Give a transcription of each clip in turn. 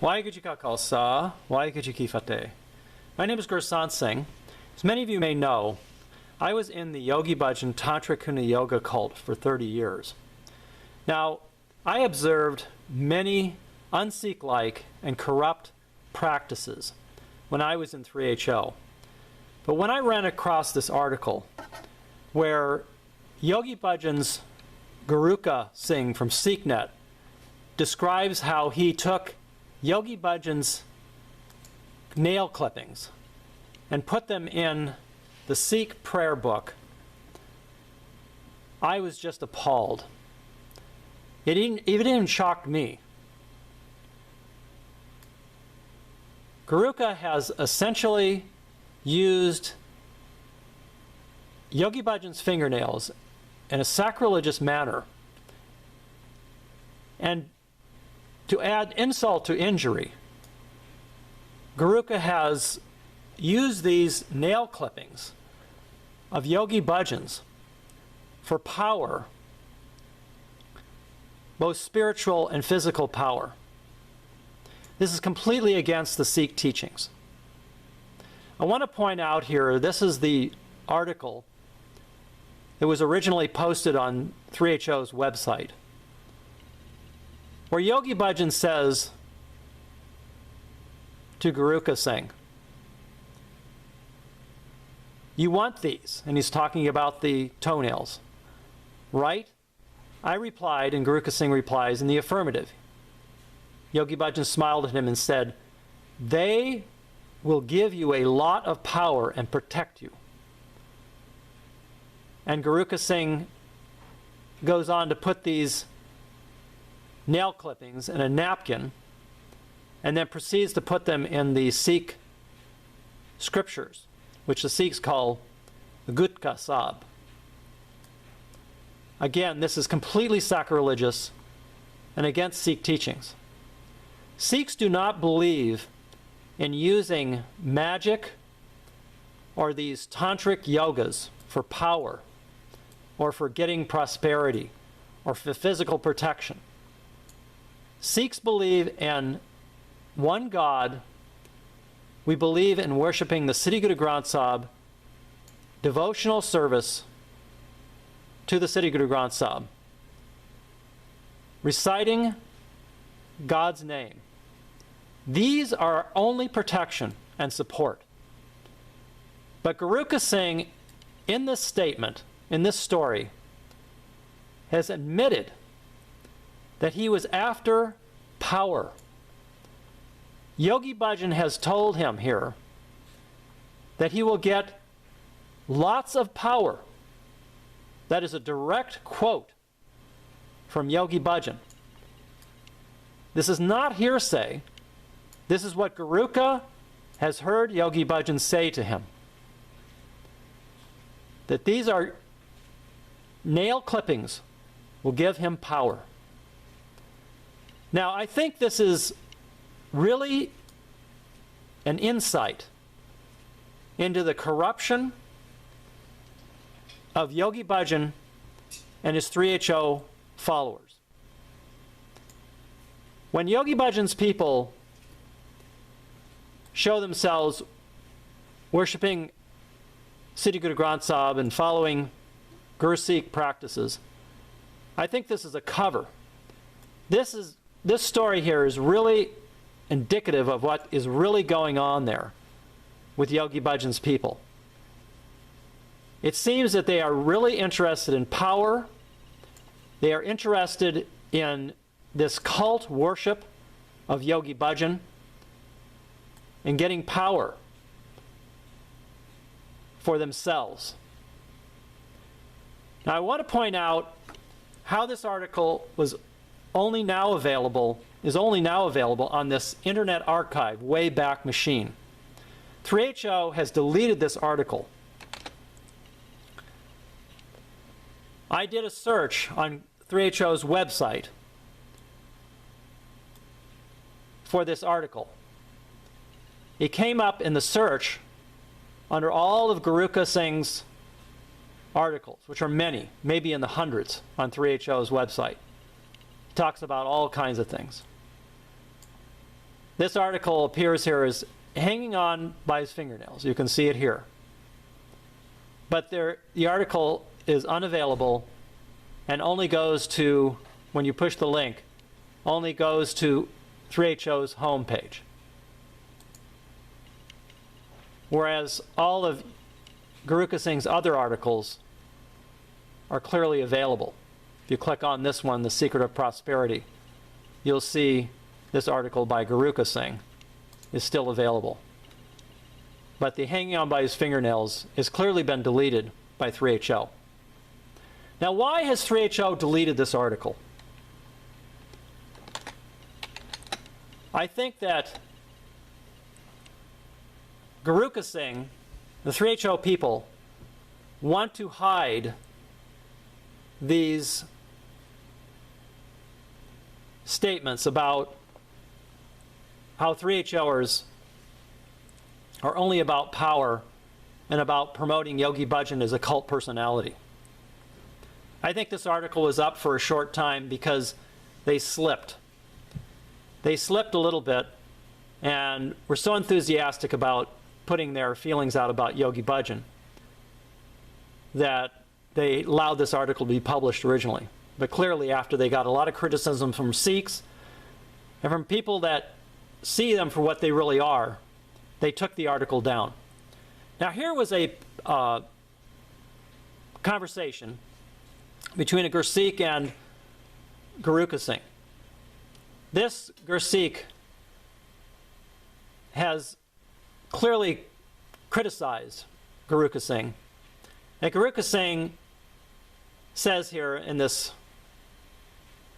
Guruka Khalsa, Yogiji Bhajan. My name is Guruka Singh. As many of you may know, I was in the Yogi Bhajan Tantric Kuna Yoga cult for 30 years. Now, I observed many un-Sikh-like and corrupt practices when I was in 3HO. But when I ran across this article where Yogi Bhajan's Guruka Singh from SikhNet describes how he took Yogi Bhajan's nail clippings and put them in the Sikh prayer book, I was just appalled. It even shocked me. Guruka has essentially used Yogi Bhajan's fingernails in a sacrilegious manner. And to add insult to injury, Guruka has used these nail clippings of Yogi Bhajan's for power, both spiritual and physical power. This is completely against the Sikh teachings. I want to point out here, this is the article that was originally posted on 3HO's website, where Yogi Bhajan says to Guruka Singh, "You want these?" And he's talking about the toenails, right? I replied, and Guruka Singh replies in the affirmative. Yogi Bhajan smiled at him and said, "They will give you a lot of power and protect you." And Guruka Singh goes on to put these nail clippings in a napkin and then proceeds to put them in the Sikh scriptures, which the Sikhs call the Gutka Sahib. Again, this is completely sacrilegious and against Sikh teachings. Sikhs do not believe in using magic or these tantric yogas for power or for getting prosperity or for physical protection. Sikhs believe in one God. We believe in worshiping the Sri Guru Granth Sahib, devotional service to the Sri Guru Granth Sahib, reciting God's name. These are our only protection and support. But Guruka Singh, in this statement, in this story, has admitted that he was after power. Yogi Bhajan has told him here that he will get lots of power. That is a direct quote from Yogi Bhajan. This is not hearsay. This is what Guruka has heard Yogi Bhajan say to him. That these are nail clippings will give him power. Now, I think this is really an insight into the corruption of Yogi Bhajan and his 3HO followers. When Yogi Bhajan's people show themselves worshiping Sri Guru Granth Sahib and following Guru Sikh practices, I think this is a cover. This story here is really indicative of what is really going on there with Yogi Bhajan's people. It seems that they are really interested in power. They are interested in this cult worship of Yogi Bhajan and getting power for themselves. Now, I want to point out how this article is only now available on this Internet Archive Wayback Machine. 3HO has deleted this article. I did a search on 3HO's website for this article. It came up in the search under all of Guruka Singh's articles, which are many, maybe in the hundreds, on 3HO's website. He talks about all kinds of things. This article appears here as hanging on by his fingernails. You can see it here. But the article is unavailable and only goes to, when you push the link, only goes to 3HO's homepage. Whereas all of Guruka Singh's other articles are clearly available. If you click on this one, The Secret of Prosperity, you'll see this article by Guruka Singh is still available. But the hanging on by his fingernails has clearly been deleted by 3HO. Now, why has 3HO deleted this article? I think that Guruka Singh, the 3HO people, want to hide these statements about how 3HOers are only about power and about promoting Yogi Bhajan as a cult personality. I think this article was up for a short time because they slipped. They slipped a little bit and were so enthusiastic about putting their feelings out about Yogi Bhajan that they allowed this article to be published originally. But clearly, after they got a lot of criticism from Sikhs and from people that see them for what they really are, they took the article down. Now, here was a conversation between a Gursikh and Guruka Singh. This Gursikh has clearly criticized Guruka Singh. And Guruka Singh says here in this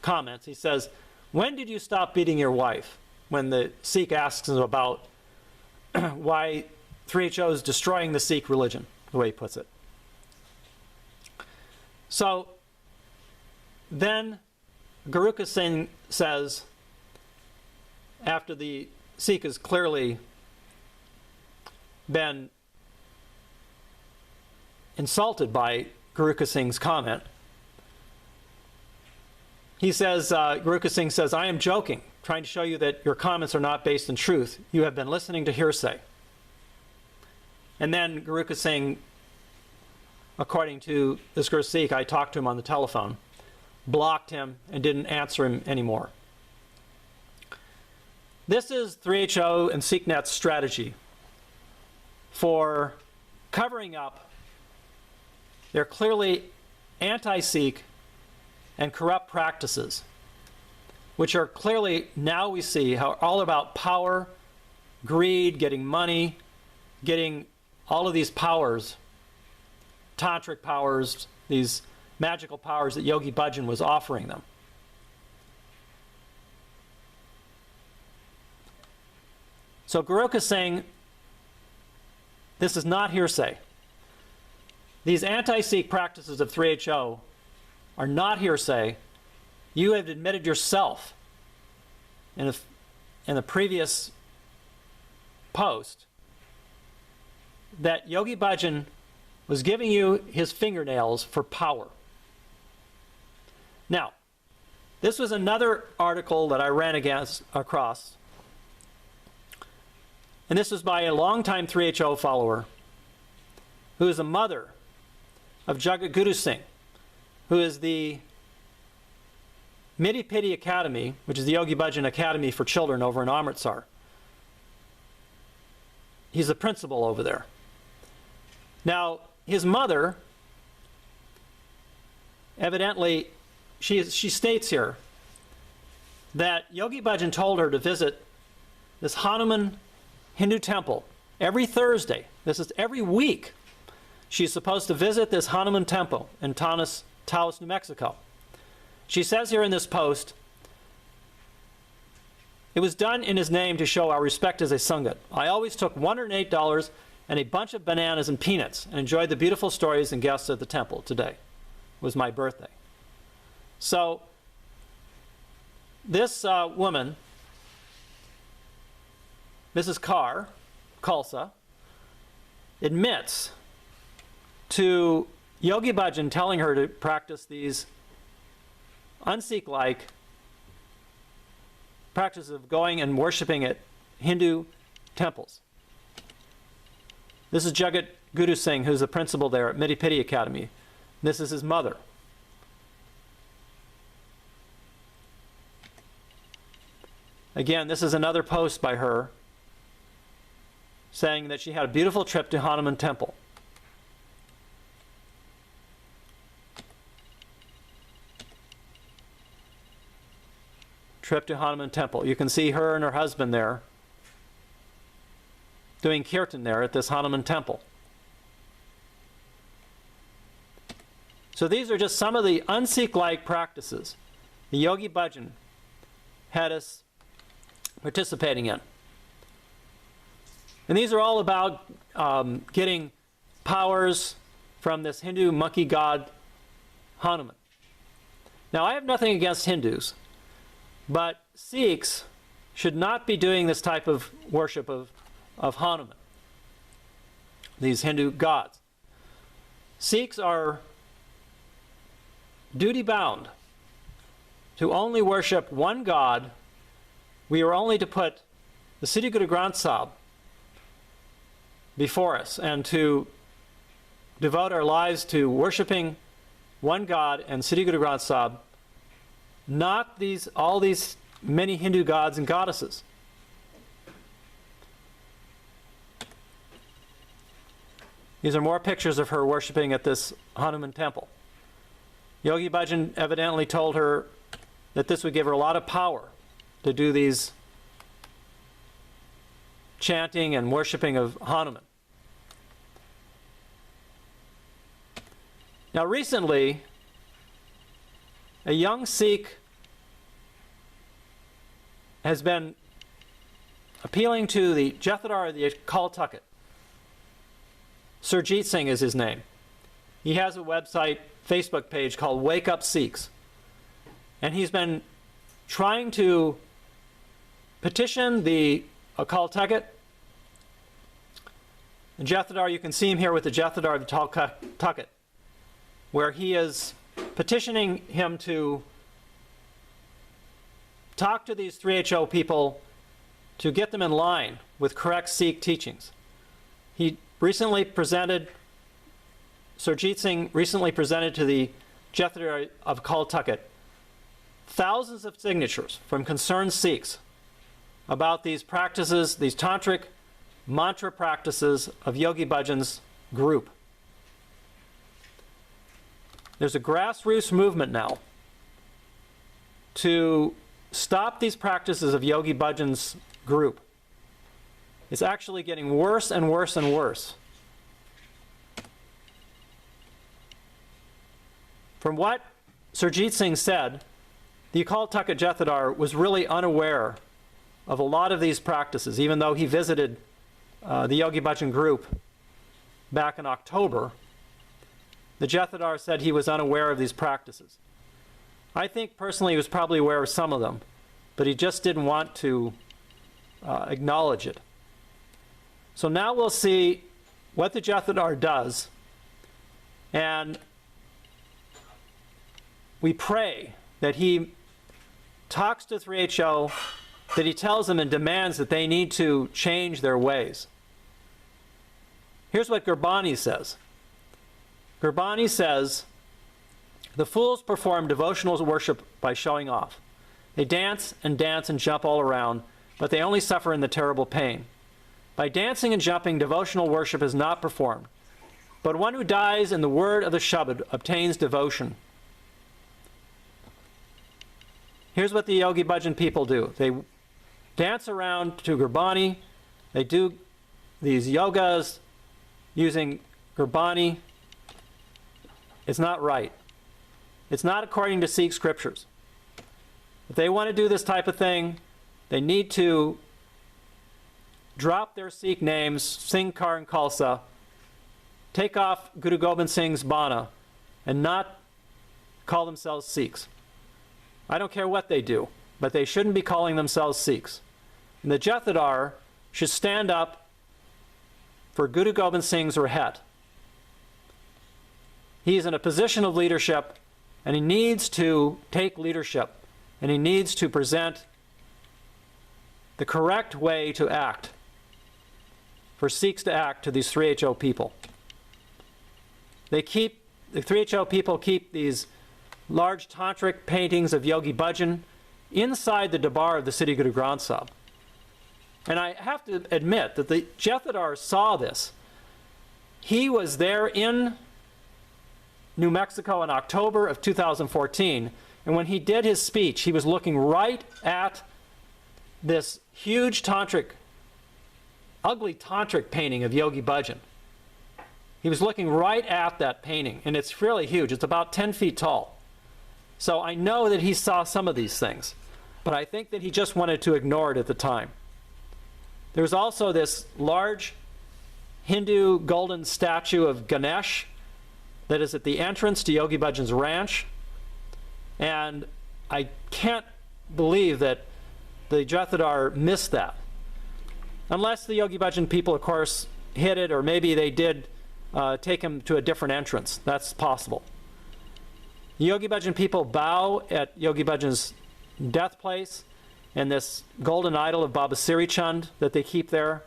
comment, he says, "When did you stop beating your wife?" When the Sikh asks him about why 3HO is destroying the Sikh religion, the way he puts it. So then Guruka Singh says, after the Sikh has clearly been insulted by Guruka Singh's comment, he says, Guruka Singh says, "I am joking, trying to show you that your comments are not based in truth. You have been listening to hearsay." And then Guruka Singh, according to this Gursikh, I talked to him on the telephone, blocked him and didn't answer him anymore. This is 3HO and SikhNet's strategy for covering up their clearly anti-Sikh and corrupt practices, which are clearly, now we see, how all about power, greed, getting money, getting all of these powers, tantric powers, these magical powers that Yogi Bhajan was offering them. So Guruka Singh, this is not hearsay. These anti-Sikh practices of 3HO are not hearsay. You have admitted yourself in the previous post that Yogi Bhajan was giving you his fingernails for power. Now, this was another article that I ran across, and this was by a longtime 3HO follower who is a mother of Jagat Guru Singh, who is the Midi Pidi Academy, which is the Yogi Bhajan Academy for children over in Amritsar. He's the principal over there. Now, his mother, evidently, she states here that Yogi Bhajan told her to visit this Hanuman Hindu temple every Thursday. This is every week. She's supposed to visit this Hanuman temple in Taos, New Mexico. She says here in this post, "It was done in his name to show our respect as a Sangat. I always took $108 and a bunch of bananas and peanuts and enjoyed the beautiful stories and guests at the temple. Today was my birthday." So this woman, Mrs. Khalsa, admits to Yogi Bhajan telling her to practice these un-Sikh-like practice of going and worshiping at Hindu temples. This is Jagat Guru Singh, who's the principal there at Midipidi Academy. This is his mother. Again, this is another post by her saying that she had a beautiful trip to Hanuman Temple. Trip to Hanuman Temple. You can see her and her husband there doing kirtan there at this Hanuman Temple. So these are just some of the un-Sikh-like practices the Yogi Bhajan had us participating in. And these are all about getting powers from this Hindu monkey god Hanuman. Now, I have nothing against Hindus, but Sikhs should not be doing this type of worship of Hanuman, these Hindu gods. Sikhs are duty-bound to only worship one God. We are only to put the Sri Guru Granth Sahib before us and to devote our lives to worshiping one God and Sri Guru Granth Sahib, not all these many Hindu gods and goddesses. These are more pictures of her worshiping at this Hanuman temple. Yogi Bhajan evidently told her that this would give her a lot of power to do these chanting and worshiping of Hanuman. Now recently, a young Sikh has been appealing to the Jethedar of the Occult. Surjit Singh is his name. He has a website, Facebook page called Wake Up Sikhs. And he's been trying to petition the Occult. The Jethedar, you can see him here with the Jethedar of the Talkut, where he is petitioning him to talk to these 3HO people to get them in line with correct Sikh teachings. He recently presented, Surjit Singh recently presented to the Jethedar of Caltukut thousands of signatures from concerned Sikhs about these practices, these tantric mantra practices of Yogi Bhajan's group. There's a grassroots movement now to stop these practices of Yogi Bhajan's group. It's actually getting worse and worse and worse. From what Surjit Singh said, the Occult Jethedar was really unaware of a lot of these practices, even though he visited the Yogi Bhajan group back in October. The Jethedar said he was unaware of these practices. I think personally he was probably aware of some of them, but he just didn't want to acknowledge it. So now we'll see what the Jethedar does, and we pray that he talks to 3HO, that he tells them and demands that they need to change their ways. Here's what Gurbani says. Gurbani says, the fools perform devotional worship by showing off. They dance and jump all around, but they only suffer in the terrible pain. By dancing and jumping, devotional worship is not performed. But one who dies in the word of the Shabad obtains devotion. Here's what the Yogi Bhajan people do. They dance around to Gurbani. They do these yogas using Gurbani. It's not right. It's not according to Sikh scriptures. If they want to do this type of thing, they need to drop their Sikh names, Singh, Kaur, and Khalsa, take off Guru Gobind Singh's bana, and not call themselves Sikhs. I don't care what they do, but they shouldn't be calling themselves Sikhs. And the Jethedar should stand up for Guru Gobind Singh's Rahat. He's in a position of leadership, and he needs to take leadership, and he needs to present the correct way to act, for Sikhs to act to these 3HO people. The 3HO people keep these large tantric paintings of Yogi Bhajan inside the Darbar of the Sri Guru Granth Sahib. And I have to admit that the Jethedar saw this. He was there in New Mexico in October of 2014, and when he did his speech, he was looking right at this huge tantric, ugly tantric painting of Yogi Bhajan. He was looking right at that painting, and it's really huge. It's about 10 feet tall. So I know that he saw some of these things, but I think that he just wanted to ignore it at the time. There's also this large Hindu golden statue of Ganesh that is at the entrance to Yogi Bhajan's ranch. And I can't believe that the Jethedar missed that. Unless the Yogi Bhajan people, of course, hid it, or maybe they did take him to a different entrance. That's possible. The Yogi Bhajan people bow at Yogi Bhajan's death place and this golden idol of Baba Siri Chand that they keep there,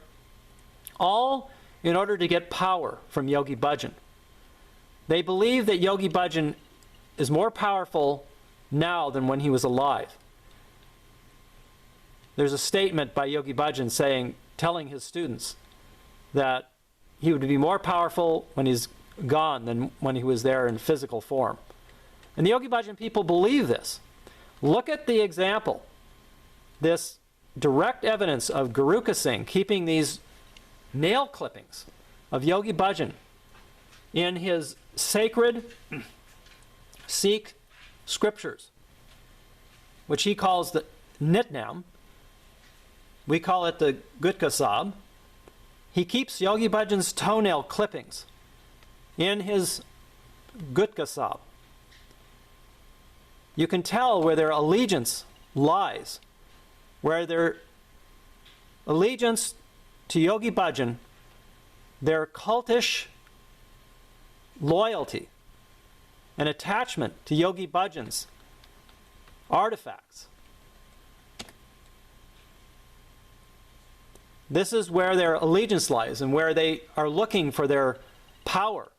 all in order to get power from Yogi Bhajan. They believe that Yogi Bhajan is more powerful now than when he was alive. There's a statement by Yogi Bhajan telling his students that he would be more powerful when he's gone than when he was there in physical form. And the Yogi Bhajan people believe this. Look at the example. This direct evidence of Guruka Singh keeping these nail clippings of Yogi Bhajan in his sacred Sikh scriptures, which he calls the Nitnem. We call it the Gutka Sahib. He keeps Yogi Bhajan's toenail clippings in his Gutka Sahib. You can tell where their allegiance lies, where their allegiance to Yogi Bhajan, their cultish loyalty and attachment to Yogi Bhajan's artifacts. This is where their allegiance lies and where they are looking for their power,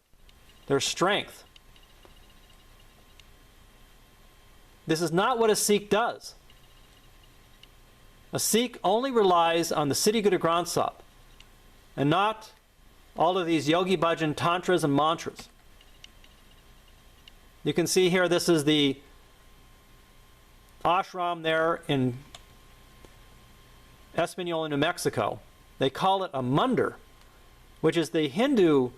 their strength. This is not what a Sikh does. A Sikh only relies on the Sri Guru Granth Sahib and not all of these Yogi Bhajan tantras and mantras. You can see here, this is the ashram there in Espanola, New Mexico. They call it a mandir, which is the Hindu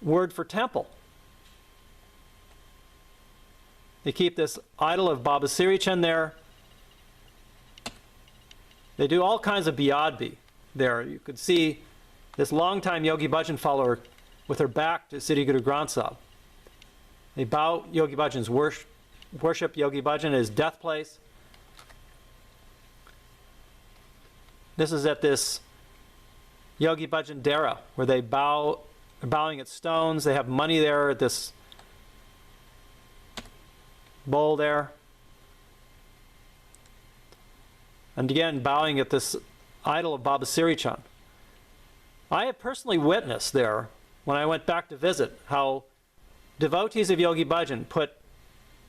word for temple. They keep this idol of Baba Siri Chand there. They do all kinds of biyadbi there. You could see this longtime Yogi Bhajan follower with her back to Sri Guru Granth Sahib. They bow Yogi Bhajan's worship Yogi Bhajan at his death place. This is at this Yogi Bhajan Dera, where they are bowing at stones. They have money there at this bowl there. And again, bowing at this idol of Baba Siri Chand. I have personally witnessed there, when I went back to visit, how devotees of Yogi Bhajan put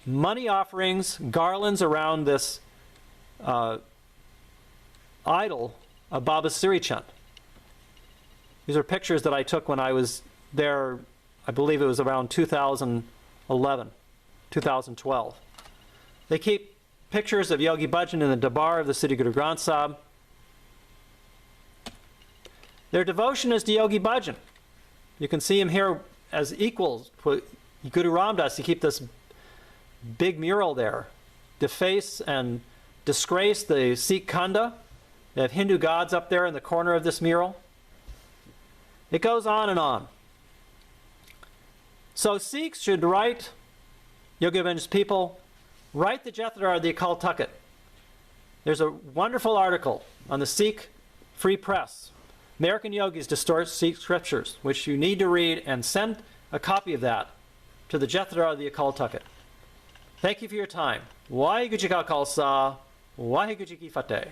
money offerings, garlands around this idol of Baba Siri Chand. These are pictures that I took when I was there, I believe it was around 2011, 2012. They keep pictures of Yogi Bhajan in the Darbar of the Sri Guru Granth Sahib. Their devotion is to Yogi Bhajan. You can see him here as equals. Guru Ram Das, he keep this big mural there, deface and disgrace the Sikh Khanda. They have Hindu gods up there in the corner of this mural. It goes on and on. So Sikhs should write, Yogi Bhajan's people, write the Jethedar of the Occult Tucket. There's a wonderful article on the Sikh Free Press, American Yogis Distort Sikh Scriptures, which you need to read, and send a copy of that to the Jethedar of the Occult Tucket. Thank you for your time. Guruka Khalsa, Guruka Ki Fateh.